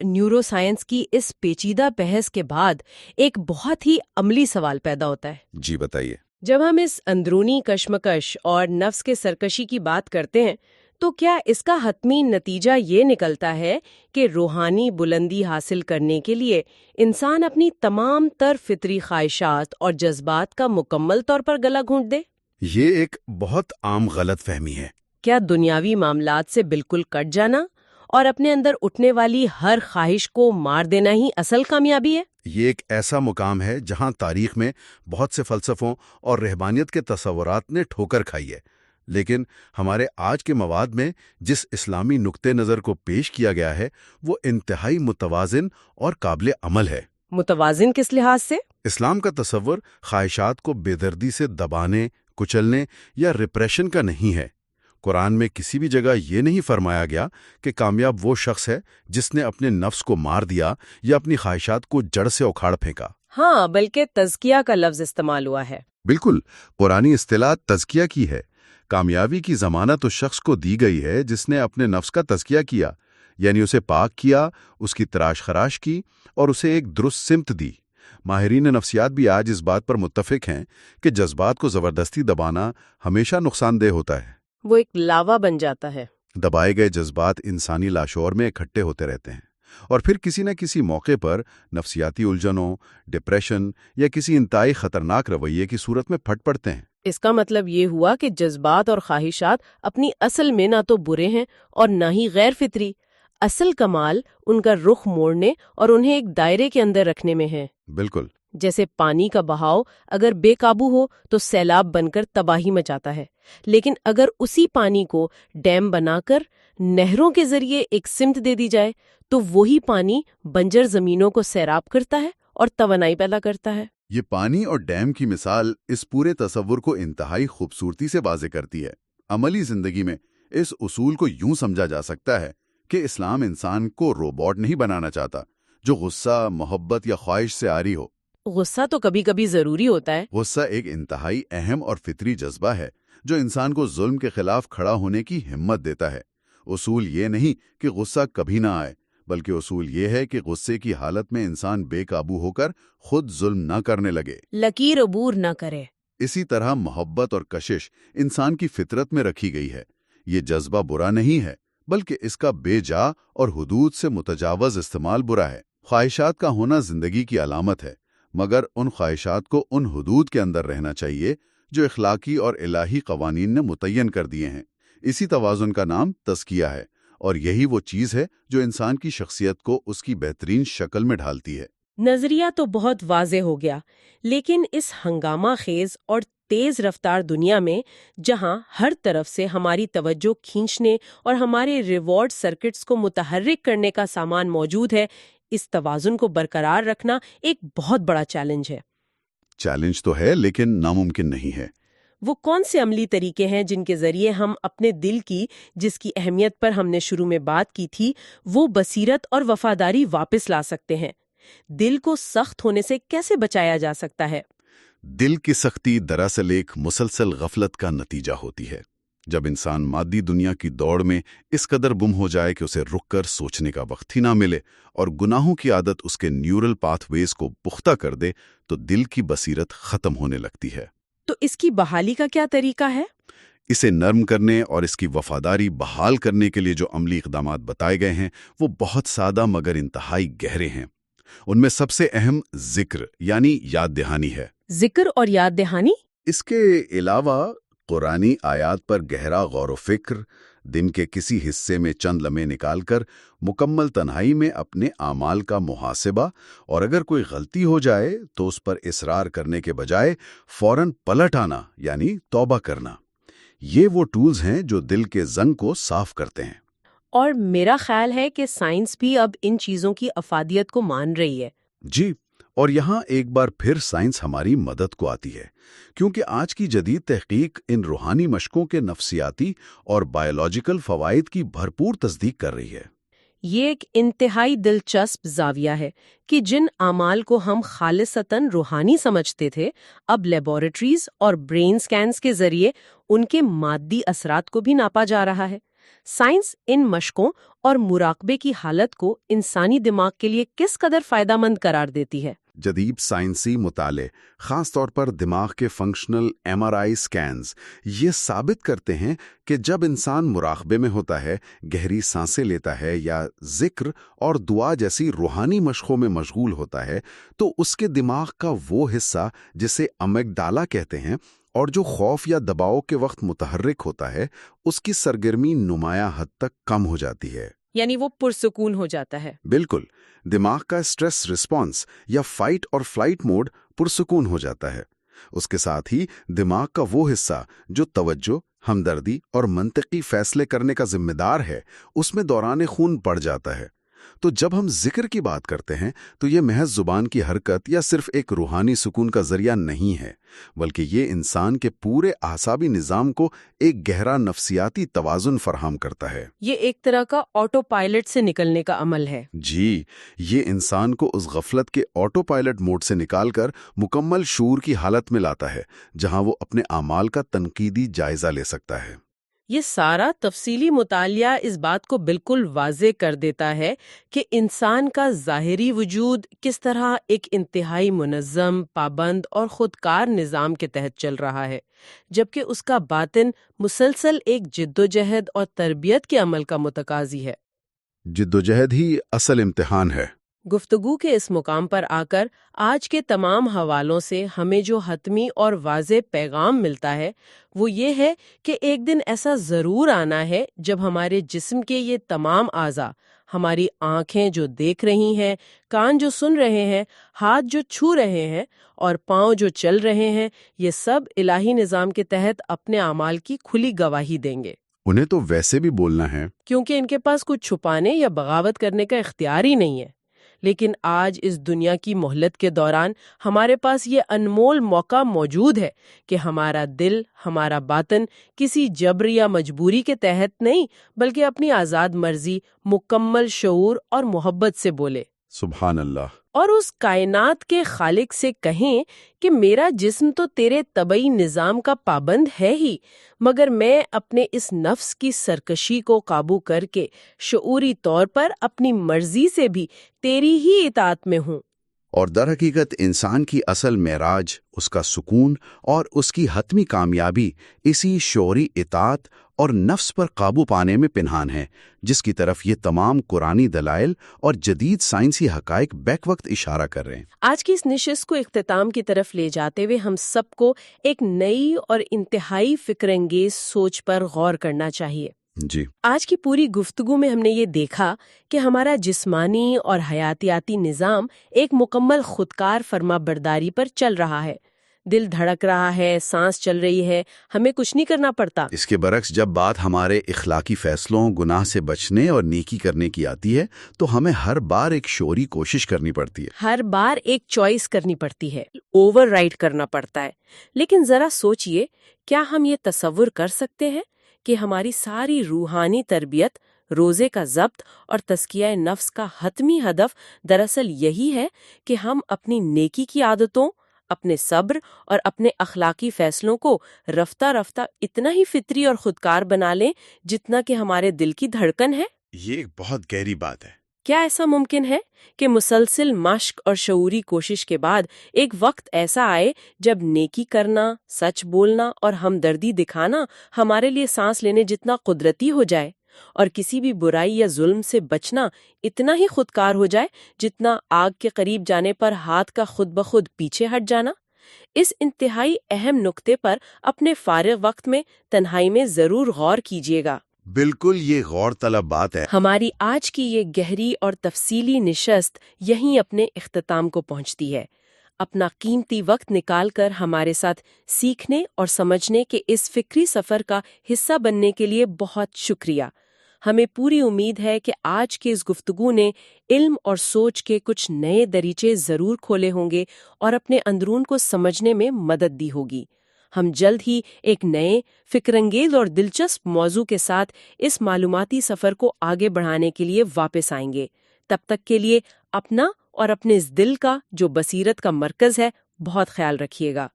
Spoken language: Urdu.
نیورو سائنس کی اس پیچیدہ بحث کے بعد ایک بہت ہی عملی سوال پیدا ہوتا ہے۔ جی بتائیے۔ جب ہم اس اندرونی کشمکش اور نفس کے سرکشی کی بات کرتے ہیں تو کیا اس کا حتمی نتیجہ یہ نکلتا ہے کہ روحانی بلندی حاصل کرنے کے لیے انسان اپنی تمام تر فطری خواہشات اور جذبات کا مکمل طور پر گلا گھونٹ دے؟ یہ ایک بہت عام غلط فہمی ہے۔ کیا دنیاوی معاملات سے بالکل کٹ جانا اور اپنے اندر اٹھنے والی ہر خواہش کو مار دینا ہی اصل کامیابی ہے؟ یہ ایک ایسا مقام ہے جہاں تاریخ میں بہت سے فلسفوں اور رہبانیت کے تصورات نے ٹھوکر کھائی ہے، لیکن ہمارے آج کے مواد میں جس اسلامی نقطہ نظر کو پیش کیا گیا ہے وہ انتہائی متوازن اور قابل عمل ہے۔ متوازن کس لحاظ سے؟ اسلام کا تصور خواہشات کو بے دردی سے دبانے، کچلنے یا ریپریشن کا نہیں ہے۔ قرآن میں کسی بھی جگہ یہ نہیں فرمایا گیا کہ کامیاب وہ شخص ہے جس نے اپنے نفس کو مار دیا یا اپنی خواہشات کو جڑ سے اکھاڑ پھینکا۔ ہاں، بلکہ تزکیہ کا لفظ استعمال ہوا ہے۔ بالکل، قرآنی اصطلاح تزکیہ کی ہے۔ کامیابی کی ضمانت اس شخص کو دی گئی ہے جس نے اپنے نفس کا تزکیہ کیا، یعنی اسے پاک کیا، اس کی تراش خراش کی اور اسے ایک درست سمت دی۔ ماہرین نفسیات بھی آج اس بات پر متفق ہیں کہ جذبات کو زبردستی دبانا ہمیشہ نقصان دہ ہوتا ہے۔ وہ ایک لاوا بن جاتا ہے۔ دبائے گئے جذبات انسانی لاشعور میں اکٹھے ہوتے رہتے ہیں اور پھر کسی نہ کسی موقع پر نفسیاتی الجھنوں، ڈپریشن یا کسی انتہائی خطرناک رویے کی صورت میں پھٹ پڑتے ہیں۔ اس کا مطلب یہ ہوا کہ جذبات اور خواہشات اپنی اصل میں نہ تو برے ہیں اور نہ ہی غیر فطری۔ اصل کمال ان کا رخ موڑنے اور انہیں ایک دائرے کے اندر رکھنے میں ہے۔ بالکل، جیسے پانی کا بہاؤ اگر بے قابو ہو تو سیلاب بن کر تباہی مچاتا ہے، لیکن اگر اسی پانی کو ڈیم بنا کر نہروں کے ذریعے ایک سمت دے دی جائے تو وہی پانی بنجر زمینوں کو سیراب کرتا ہے اور توانائی پیدا کرتا ہے۔ یہ پانی اور ڈیم کی مثال اس پورے تصور کو انتہائی خوبصورتی سے واضح کرتی ہے۔ عملی زندگی میں اس اصول کو یوں سمجھا جا سکتا ہے کہ اسلام انسان کو روبوٹ نہیں بنانا چاہتا جو غصہ، محبت یا خواہش سے عاری ہو۔ غصہ تو کبھی کبھی ضروری ہوتا ہے۔ غصہ ایک انتہائی اہم اور فطری جذبہ ہے جو انسان کو ظلم کے خلاف کھڑا ہونے کی ہمت دیتا ہے۔ اصول یہ نہیں کہ غصہ کبھی نہ آئے، بلکہ اصول یہ ہے کہ غصے کی حالت میں انسان بے قابو ہو کر خود ظلم نہ کرنے لگے، لکیر عبور نہ کرے۔ اسی طرح محبت اور کشش انسان کی فطرت میں رکھی گئی ہے۔ یہ جذبہ برا نہیں ہے، بلکہ اس کا بے جا اور حدود سے متجاوز استعمال برا ہے۔ خواہشات کا ہونا زندگی کی علامت ہے، مگر ان خواہشات کو ان حدود کے اندر رہنا چاہیے جو اخلاقی اور الہی قوانین نے متعین کر دیے ہیں۔ اسی توازن کا نام تزکیہ ہے، اور یہی وہ چیز ہے جو انسان کی شخصیت کو اس کی بہترین شکل میں ڈھالتی ہے۔ نظریہ تو بہت واضح ہو گیا، لیکن اس ہنگامہ خیز اور تیز رفتار دنیا میں جہاں ہر طرف سے ہماری توجہ کھینچنے اور ہمارے ریوارڈ سرکٹس کو متحرک کرنے کا سامان موجود ہے، اس توازن کو برقرار رکھنا ایک بہت بڑا چیلنج ہے۔ چیلنج تو ہے، لیکن ناممکن نہیں ہے۔ وہ کون سے عملی طریقے ہیں جن کے ذریعے ہم اپنے دل کی، جس کی اہمیت پر ہم نے شروع میں بات کی تھی، وہ بصیرت اور وفاداری واپس لا سکتے ہیں؟ دل کو سخت ہونے سے کیسے بچایا جا سکتا ہے؟ دل کی سختی دراصل ایک مسلسل غفلت کا نتیجہ ہوتی ہے۔ جب انسان مادی دنیا کی دوڑ میں اس قدر گم ہو جائے کہ اسے رک کر سوچنے کا وقت ہی نہ ملے اور گناہوں کی عادت اس کے نیورل پاتھ ویز کو پختہ کر دے تو دل کی بصیرت ختم ہونے لگتی ہے۔ تو اس کی بحالی کا کیا طریقہ ہے؟ اسے نرم کرنے اور اس کی وفاداری بحال کرنے کے لیے جو عملی اقدامات بتائے گئے ہیں وہ بہت سادہ مگر انتہائی گہرے ہیں۔ ان میں سب سے اہم ذکر یعنی یاد دہانی ہے۔ ذکر اور یاد دہانی؟ اس کے علاوہ قرآنی آیات پر گہرا غور و فکر، دن کے کسی حصے میں چند لمحے نکال کر مکمل تنہائی میں اپنے اعمال کا محاسبہ، اور اگر کوئی غلطی ہو جائے تو اس پر اصرار کرنے کے بجائے فوراً پلٹ آنا یعنی توبہ کرنا، یہ وہ ٹولز ہیں جو دل کے زنگ کو صاف کرتے ہیں۔ اور میرا خیال ہے کہ سائنس بھی اب ان چیزوں کی افادیت کو مان رہی ہے۔ جی، اور یہاں ایک بار پھر سائنس ہماری مدد کو آتی ہے، کیونکہ آج کی جدید تحقیق ان روحانی مشقوں کے نفسیاتی اور بائیولوجیکل فوائد کی بھرپور تصدیق کر رہی ہے۔ یہ ایک انتہائی دلچسپ زاویہ ہے کہ جن اعمال کو ہم خالصتاً روحانی سمجھتے تھے، اب لیبارٹریز اور برین سکینز کے ذریعے ان کے مادی اثرات کو بھی ناپا جا رہا ہے۔ سائنس ان مشقوں اور مراقبے کی حالت کو انسانی دماغ کے لیے کس قدر فائدہ مند قرار دیتی ہے؟ جدید سائنسی مطالعے خاص طور پر دماغ کے فنکشنل MRI سکینز یہ ثابت کرتے ہیں کہ جب انسان مراقبے میں ہوتا ہے، گہری سانسیں لیتا ہے یا ذکر اور دعا جیسی روحانی مشقوں میں مشغول ہوتا ہے، تو اس کے دماغ کا وہ حصہ جسے امیگڈالا کہتے ہیں اور جو خوف یا دباؤ کے وقت متحرک ہوتا ہے، اس کی سرگرمی نمایاں حد تک کم ہو جاتی ہے۔ یعنی وہ پرسکون ہو جاتا ہے۔ بالکل، دماغ کا سٹریس رسپانس یا فائٹ اور فلائٹ موڈ پرسکون ہو جاتا ہے۔ اس کے ساتھ ہی دماغ کا وہ حصہ جو توجہ، ہمدردی اور منطقی فیصلے کرنے کا ذمہ دار ہے، اس میں دوران خون بڑھ جاتا ہے۔ تو جب ہم ذکر کی بات کرتے ہیں تو یہ محض زبان کی حرکت یا صرف ایک روحانی سکون کا ذریعہ نہیں ہے، بلکہ یہ انسان کے پورے اعصابی نظام کو ایک گہرا نفسیاتی توازن فراہم کرتا ہے۔ یہ ایک طرح کا آٹو پائلٹ سے نکلنے کا عمل ہے۔ جی، یہ انسان کو اس غفلت کے آٹو پائلٹ موڈ سے نکال کر مکمل شعور کی حالت میں لاتا ہے، جہاں وہ اپنے اعمال کا تنقیدی جائزہ لے سکتا ہے۔ یہ سارا تفصیلی مطالعہ اس بات کو بالکل واضح کر دیتا ہے کہ انسان کا ظاہری وجود کس طرح ایک انتہائی منظم، پابند اور خودکار نظام کے تحت چل رہا ہے، جبکہ اس کا باطن مسلسل ایک جدوجہد اور تربیت کے عمل کا متقاضی ہے۔ جدوجہد ہی اصل امتحان ہے۔ گفتگو کے اس مقام پر آ کر آج کے تمام حوالوں سے ہمیں جو حتمی اور واضح پیغام ملتا ہے وہ یہ ہے کہ ایک دن ایسا ضرور آنا ہے جب ہمارے جسم کے یہ تمام اعضاء، ہماری آنکھیں جو دیکھ رہی ہیں، کان جو سن رہے ہیں، ہاتھ جو چھو رہے ہیں اور پاؤں جو چل رہے ہیں، یہ سب الہی نظام کے تحت اپنے اعمال کی کھلی گواہی دیں گے۔ انہیں تو ویسے بھی بولنا ہے، کیونکہ ان کے پاس کچھ چھپانے یا بغاوت کرنے کا اختیار ہی نہیں ہے۔ لیکن آج اس دنیا کی مہلت کے دوران ہمارے پاس یہ انمول موقع موجود ہے کہ ہمارا دل، ہمارا باطن کسی جبر یا مجبوری کے تحت نہیں بلکہ اپنی آزاد مرضی، مکمل شعور اور محبت سے بولے۔ سبحان اللہ۔ اور اس کائنات کے خالق سے کہیں کہ میرا جسم تو تیرے طبعی نظام کا پابند ہے ہی، مگر میں اپنے اس نفس کی سرکشی کو قابو کر کے شعوری طور پر اپنی مرضی سے بھی تیری ہی اطاعت میں ہوں۔ اور در حقیقت انسان کی اصل معراج، اس کا سکون اور اس کی حتمی کامیابی اسی شعوری اطاعت اور نفس پر قابو پانے میں پنہان ہے، جس کی طرف یہ تمام قرآنی دلائل اور جدید سائنسی حقائق بیک وقت اشارہ کر رہے ہیں۔ آج کی اس نشست کو اختتام کی طرف لے جاتے ہوئے ہم سب کو ایک نئی اور انتہائی فکر انگیز سوچ پر غور کرنا چاہیے۔ جی، آج کی پوری گفتگو میں ہم نے یہ دیکھا کہ ہمارا جسمانی اور حیاتیاتی نظام ایک مکمل خودکار فرما برداری پر چل رہا ہے۔ دل دھڑک رہا ہے، سانس چل رہی ہے، ہمیں کچھ نہیں کرنا پڑتا۔ اس کے برعکس جب بات ہمارے اخلاقی فیصلوں، گناہ سے بچنے اور نیکی کرنے کی آتی ہے تو ہمیں ہر بار ایک شعوری کوشش کرنی پڑتی ہے، ہر بار ایک چوائس کرنی پڑتی ہے، اوور رائٹ کرنا پڑتا ہے۔ لیکن ذرا سوچئے، کیا ہم یہ تصور کر سکتے ہیں کہ ہماری ساری روحانی تربیت، روزے کا ضبط اور تزکیہ نفس کا حتمی ہدف دراصل یہی ہے کہ ہم اپنی نیکی کی عادتوں، اپنے صبر اور اپنے اخلاقی فیصلوں کو رفتہ رفتہ اتنا ہی فطری اور خودکار بنا لیں جتنا کہ ہمارے دل کی دھڑکن ہے؟ یہ ایک بہت گہری بات ہے۔ کیا ایسا ممکن ہے کہ مسلسل مشق اور شعوری کوشش کے بعد ایک وقت ایسا آئے جب نیکی کرنا، سچ بولنا اور ہمدردی دکھانا ہمارے لیے سانس لینے جتنا قدرتی ہو جائے، اور کسی بھی برائی یا ظلم سے بچنا اتنا ہی خودکار ہو جائے جتنا آگ کے قریب جانے پر ہاتھ کا خود بخود پیچھے ہٹ جانا؟ اس انتہائی اہم نقطے پر اپنے فارغ وقت میں تنہائی میں ضرور غور کیجیے گا۔ بالکل، یہ غور طلب بات ہے۔ ہماری آج کی یہ گہری اور تفصیلی نشست یہیں اپنے اختتام کو پہنچتی ہے۔ اپنا قیمتی وقت نکال کر ہمارے ساتھ سیکھنے اور سمجھنے کے اس فکری سفر کا حصہ بننے کے لیے بہت شکریہ۔ ہمیں پوری امید ہے کہ آج کی اس گفتگو نے علم اور سوچ کے کچھ نئے دریچے ضرور کھولے ہوں گے اور اپنے اندرون کو سمجھنے میں مدد دی ہوگی۔ ہم جلد ہی ایک نئے، فکر انگیز اور دلچسپ موضوع کے ساتھ اس معلوماتی سفر کو آگے بڑھانے کے لیے واپس آئیں گے۔ تب تک کے لیے اپنا اور اپنے اس دل کا جو بصیرت کا مرکز ہے بہت خیال رکھیے گا۔